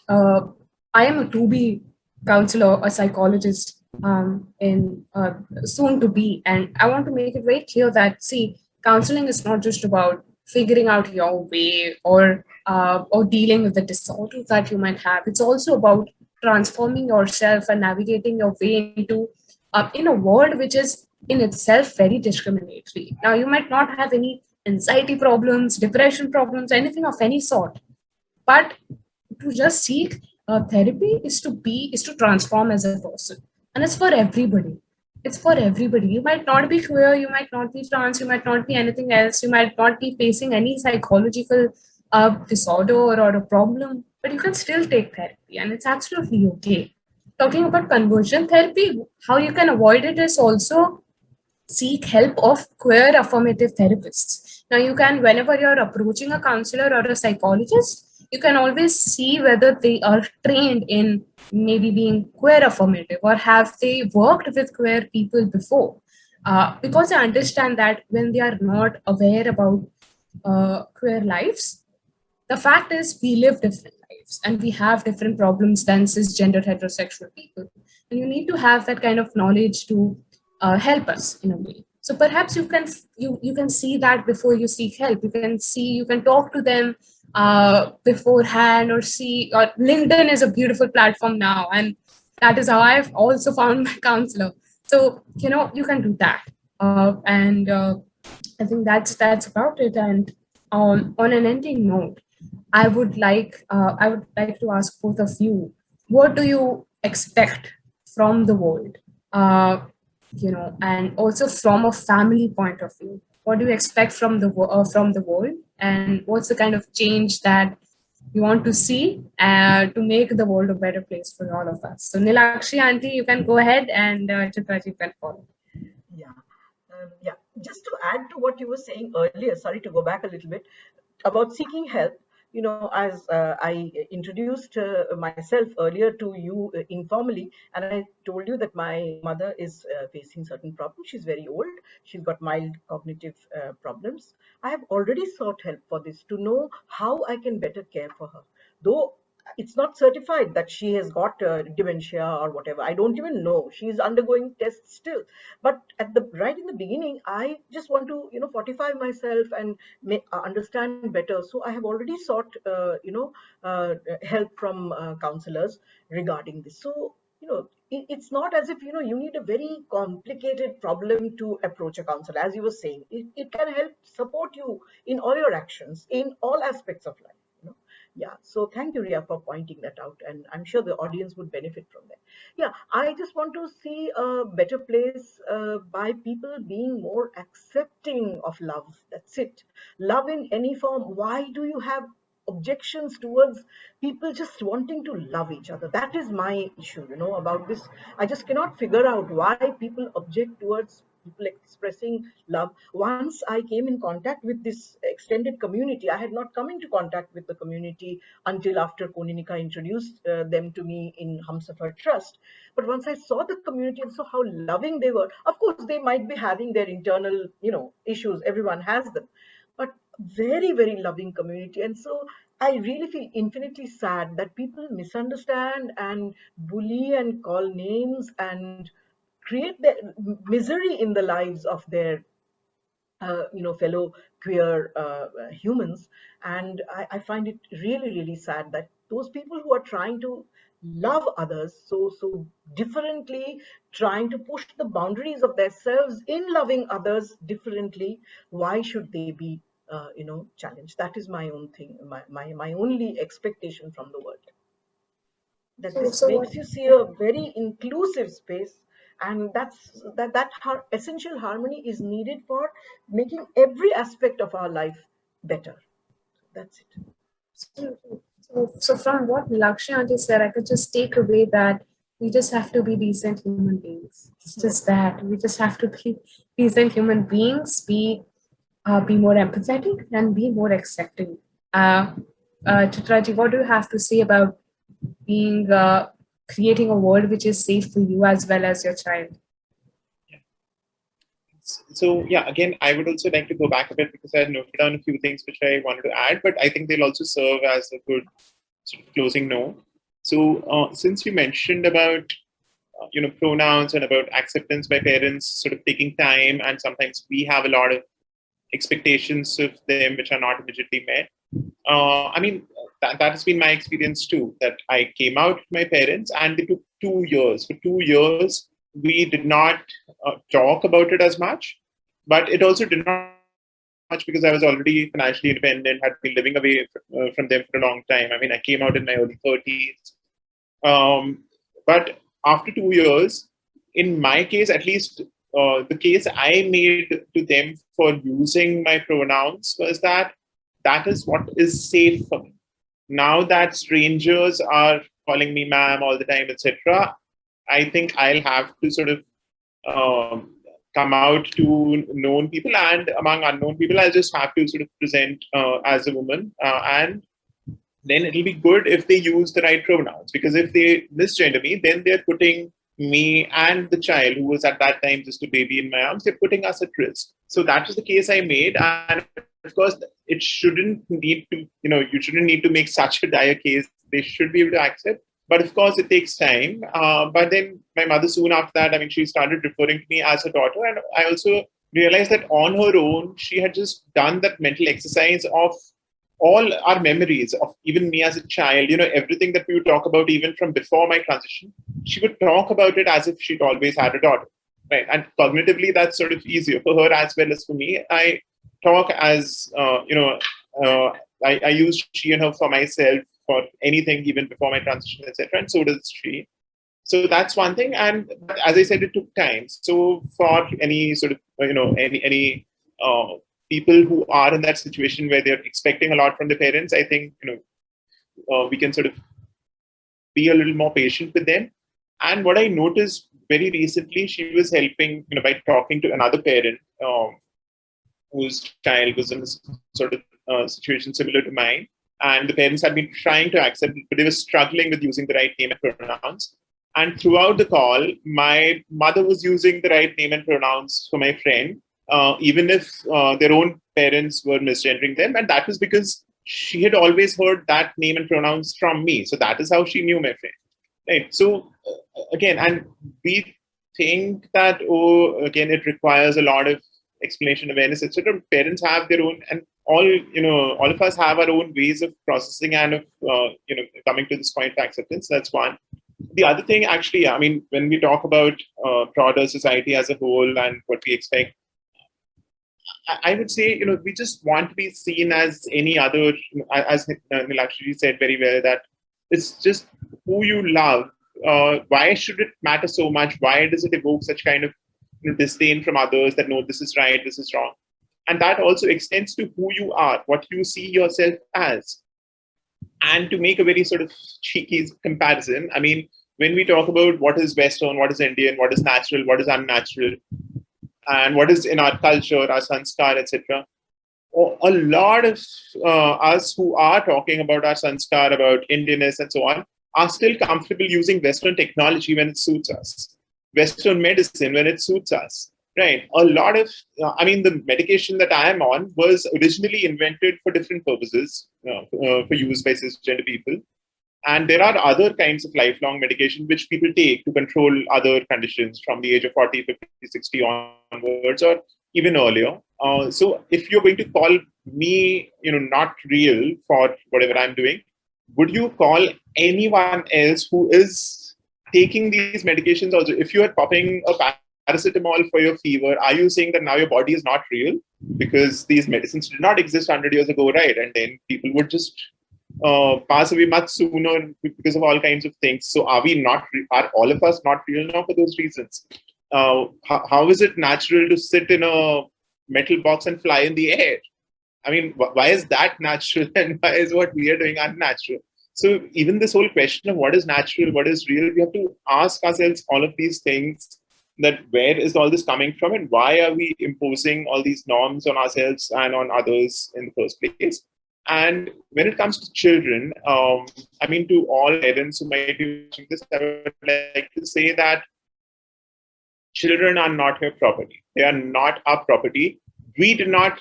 I am a to-be counselor, a psychologist, soon to be, and I want to make it very clear that, see, counseling is not just about figuring out your way or dealing with the disorders that you might have. It's also about transforming yourself and navigating your way into in a world which is in itself very discriminatory. Now, you might not have any anxiety problems, depression problems, anything of any sort, but to just seek therapy is to transform as a person, and it's for everybody. It's for everybody. You might not be queer, you might not be trans, you might not be anything else, you might not be facing any psychological disorder or a problem, but you can still take therapy, and it's absolutely okay. Talking about conversion therapy, how you can avoid it is also seek help of queer affirmative therapists. Now, you can, whenever you're approaching a counselor or a psychologist, you can always see whether they are trained in maybe being queer affirmative, or have they worked with queer people before. Because I understand that when they are not aware about queer lives, the fact is we live different lives and we have different problems than cisgender heterosexual people. And you need to have that kind of knowledge to help us in a way. So perhaps you can see that before you seek help. You can talk to them beforehand, or LinkedIn is a beautiful platform now, and that is how I've also found my counselor. So you can do that, and I think that's about it. And on an ending note, I would like to ask both of you, what do you expect from the world? And also from a family point of view, what do you expect from the world, and what's the kind of change that you want to see to make the world a better place for all of us? So Nilakshi auntie, you can go ahead, and Chitra, you can follow. Yeah. Just to add to what you were saying earlier, sorry to go back a little bit, about seeking help. As I introduced myself earlier to you informally, and I told you that my mother is facing certain problems. She's very old. She's got mild cognitive problems. I have already sought help for this, to know how I can better care for her. Though it's not certified that she has got dementia or whatever. I don't even know. She's undergoing tests still. But right in the beginning, I just want to, fortify myself and understand better. So I have already sought, help from counselors regarding this. So, it's not as if, you need a very complicated problem to approach a counselor. As you were saying, it can help support you in all your actions, in all aspects of life. Yeah, so thank you, Ria, for pointing that out, and I'm sure the audience would benefit from that. Yeah, I just want to see a better place by people being more accepting of love. That's it. Love in any form. Why do you have objections towards people just wanting to love each other? That is my issue, about this. I just cannot figure out why people object towards people expressing love. Once I came in contact with this extended community, I had not come into contact with the community until after Konika introduced them to me in Humsafar Trust. But once I saw the community and saw how loving they were, of course they might be having their internal, issues. Everyone has them, but very, very loving community. And so I really feel infinitely sad that people misunderstand and bully and call names and create the misery in the lives of their fellow queer humans. And I find it really, really sad that those people who are trying to love others so differently, trying to push the boundaries of themselves in loving others differently, why should they be challenged? That is my own thing, my only expectation from the world, that this makes you see a very inclusive space, and that essential harmony is needed for making every aspect of our life better. That's it. So from what Nilakshi auntie said, I could just take away that we just have to be decent human beings. It's just that we just have to be decent human beings, be more empathetic and be more accepting. Chitraji, what do you have to say about being creating a world which is safe for you as well as your child? So yeah, again, I would also like to go back a bit because I had noted down a few things which I wanted to add, but I think they'll also serve as a good sort of closing note. So since you mentioned about pronouns and about acceptance by parents sort of taking time, and sometimes we have a lot of expectations of them which are not immediately met. I mean, that has been my experience too, that I came out with my parents and they took 2 years. For 2 years, we did not talk about it as much, but it also did not much because I was already financially independent, had been living away from them for a long time. I mean, I came out in my early 30s. But after 2 years, in my case, at least the case I made to them for using my pronouns was that is what is safe for me. Now that strangers are calling me ma'am all the time, etc., I think I'll have to sort of come out to known people, and among unknown people, I'll just have to sort of present as a woman. And then it'll be good if they use the right pronouns, because if they misgender me, then they're putting me and the child, who was at that time just a baby in my arms, they're putting us at risk. So that was the case I made. And of course, it shouldn't need to, you shouldn't need to make such a dire case. They should be able to accept. But of course, it takes time. But then my mother, soon after that, I mean, she started referring to me as her daughter. And I also realized that on her own, she had just done that mental exercise of all our memories of even me as a child, everything that we would talk about even from before my transition, she would talk about it as if she'd always had a daughter, right? And cognitively, that's sort of easier for her as well as for me. I talk as, I use she and her for myself for anything even before my transition, etc. And so does she. So that's one thing. And as I said, it took time. So for any sort of, any people who are in that situation where they're expecting a lot from their parents, I think, we can sort of be a little more patient with them. And what I noticed very recently, she was helping, by talking to another parent whose child was in a sort of situation similar to mine. And the parents had been trying to accept it, but they were struggling with using the right name and pronouns. And throughout the call, my mother was using the right name and pronouns for my friend, even if their own parents were misgendering them. And that was because she had always heard that name and pronouns from me. So that is how she knew my friend. Right. So again, and we think that, again, it requires a lot of explanation, awareness, etc. Parents have their own, and all of us have our own ways of processing and of, coming to this point of acceptance. That's one. The other thing, actually, I mean, when we talk about broader society as a whole and what we expect, I would say, we just want to be seen as any other, as Nilakshi said very well, that it's just who you love. Why should it matter so much? Why does it evoke such kind of disdain from others that no, this is right, this is wrong? And that also extends to who you are, what you see yourself as. And to make a very sort of cheeky comparison, I mean, when we talk about what is Western, what is Indian, what is natural, what is unnatural, and what is in our culture, our sanskar, etc., a lot of us who are talking about our sanskar, about Indianness and so on, are still comfortable using Western technology when it suits us, Western medicine when it suits us, right? A lot of, the medication that I am on was originally invented for different purposes, for use by cisgender people. And there are other kinds of lifelong medication which people take to control other conditions from the age of 40, 50, 60 onwards, or even earlier. So if you're going to call me, not real for whatever I'm doing, would you call anyone else who is taking these medications also? If you are popping a paracetamol for your fever, are you saying that now your body is not real? Because these medicines did not exist 100 years ago, right? And then people would just pass away much sooner because of all kinds of things. So are all of us not real now for those reasons? How is it natural to sit in a metal box and fly in the air? I mean, why is that natural and why is what we are doing unnatural? So even this whole question of what is natural, what is real, we have to ask ourselves all of these things, that where is all this coming from and why are we imposing all these norms on ourselves and on others in the first place? And when it comes to children, to all parents who might be watching this, I would like to say that children are not your property. They are not our property. They did not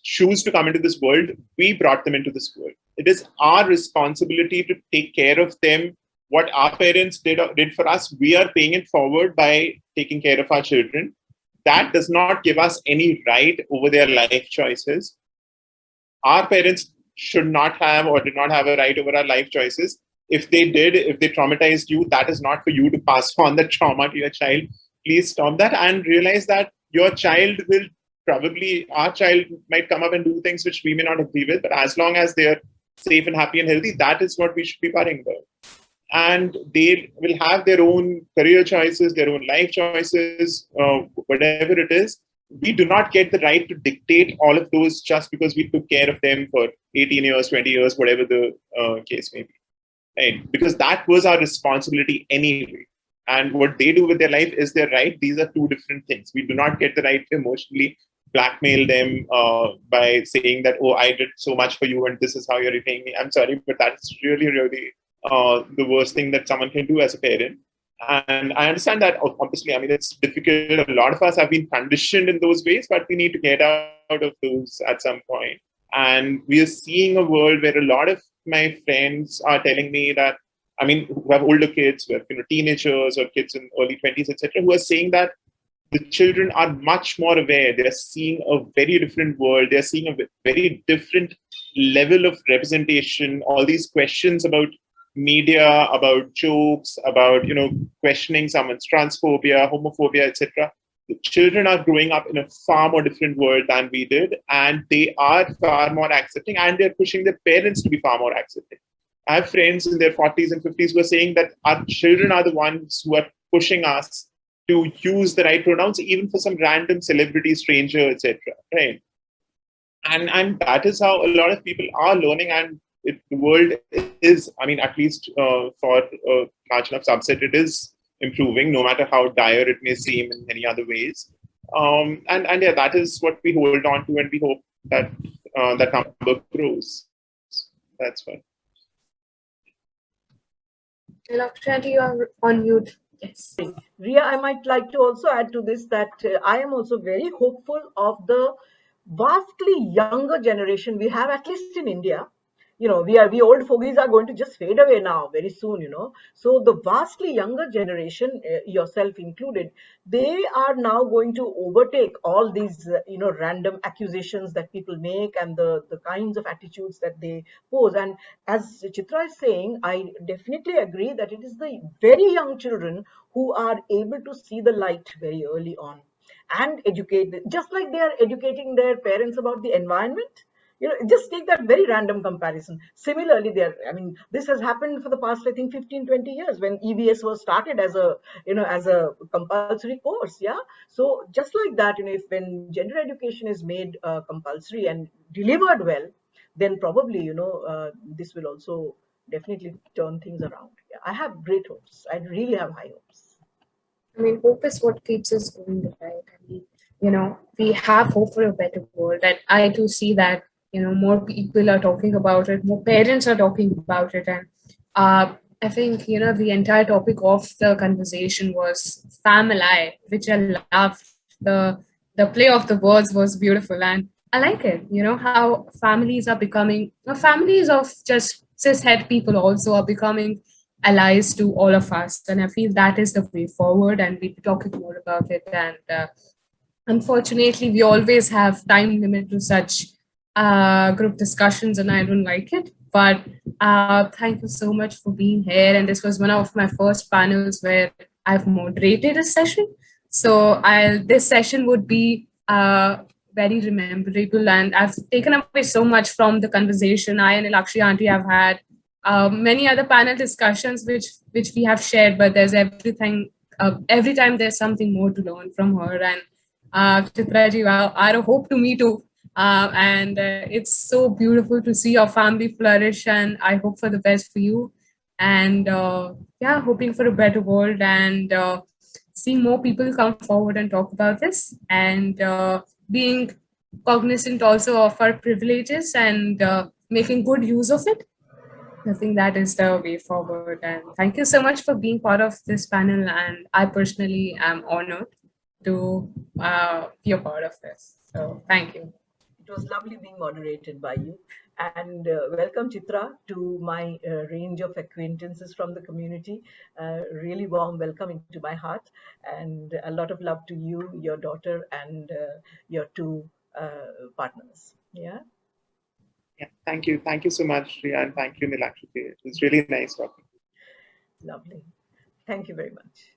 choose to come into this world. We brought them into this world. It is our responsibility to take care of them. What our parents did for us, we are paying it forward by taking care of our children. That does not give us any right over their life choices. Our parents should not have or did not have a right over our life choices. If they did, if they traumatized you, that is not for you to pass on the trauma to your child. Please stop that and realize that our child might come up and do things which we may not agree with, but as long as they're safe and happy and healthy, that is what we should be worrying about. And they will have their own career choices, their own life choices, whatever it is. We do not get the right to dictate all of those just because we took care of them for 18 years, 20 years, whatever the case may be. Right? Because that was our responsibility anyway. And what they do with their life is their right. These are two different things. We do not get the right to emotionally blackmail them by saying that, oh, I did so much for you and this is how you're repaying me. I'm sorry, but that's really, really the worst thing that someone can do as a parent. And I understand that, obviously, it's difficult. A lot of us have been conditioned in those ways, but we need to get out of those at some point. And we are seeing a world where a lot of my friends are telling me that, who have older kids, who have teenagers or kids in early 20s, etc., who are saying that the children are much more aware. They're seeing a very different world. They're seeing a very different level of representation. All these questions about media, about jokes, about questioning someone's transphobia, homophobia, etc. The children are growing up in a far more different world than we did, and they are far more accepting, and they're pushing their parents to be far more accepting. I have friends in their 40s and 50s who are saying that our children are the ones who are pushing us to use the right pronouns, even for some random celebrity, stranger, etc. Right? And that is how a lot of people are learning, and the world is, at least for a large enough subset, it is improving, no matter how dire it may seem in many other ways. That is what we hold on to, and we hope that that number grows. That's what. Nilakshi, you are on mute. Yes. Ria, I might like to also add to this that I am also very hopeful of the vastly younger generation we have, at least in India. We old fogies are going to just fade away now very soon, So the vastly younger generation, yourself included, they are now going to overtake all these, random accusations that people make and the kinds of attitudes that they pose. And as Chitra is saying, I definitely agree that it is the very young children who are able to see the light very early on. and educate, just like they are educating their parents about the environment. Just take that very random comparison. Similarly, this has happened for the past, I think, 15, 20 years when EVS was started as a, as a compulsory course. Yeah. So just like that, if when gender education is made compulsory and delivered well, then probably, this will also definitely turn things around. Yeah, I have great hopes. I really have high hopes. I mean, hope is what keeps us going, right? I mean, we have hope for a better world. And I do see that, more people are talking about it, more parents are talking about it. And I think, the entire topic of the conversation was FamALLY, which I loved. The play of the words was beautiful. And I like it, how families are becoming, families of just cishet people also are becoming allies to all of us. And I feel that is the way forward. And we'll be talking more about it. And unfortunately, we always have time limit to such group discussions, and I don't like it. But thank you so much for being here. And this was one of my first panels where I've moderated a session. So this session would be very rememberable. And I've taken away so much from the conversation I and Nilakshi auntie have had. Many other panel discussions which we have shared, but there's everything. Every time there's something more to learn from her. And Chitra ji, I hope to meet you. And it's so beautiful to see your family flourish, and I hope for the best for you. And yeah, hoping for a better world, and seeing more people come forward and talk about this, and being cognizant also of our privileges and making good use of it. I think that is the way forward. And thank you so much for being part of this panel. And I personally am honored to be a part of this. So thank you. It was lovely being moderated by you. And welcome, Chitra, to my range of acquaintances from the community. Really warm welcome into my heart. And a lot of love to you, your daughter, and your two partners. Yeah. Yeah, thank you. Thank you so much, Riya, and thank you, Nilakshi. It was really nice talking. Lovely. Thank you very much.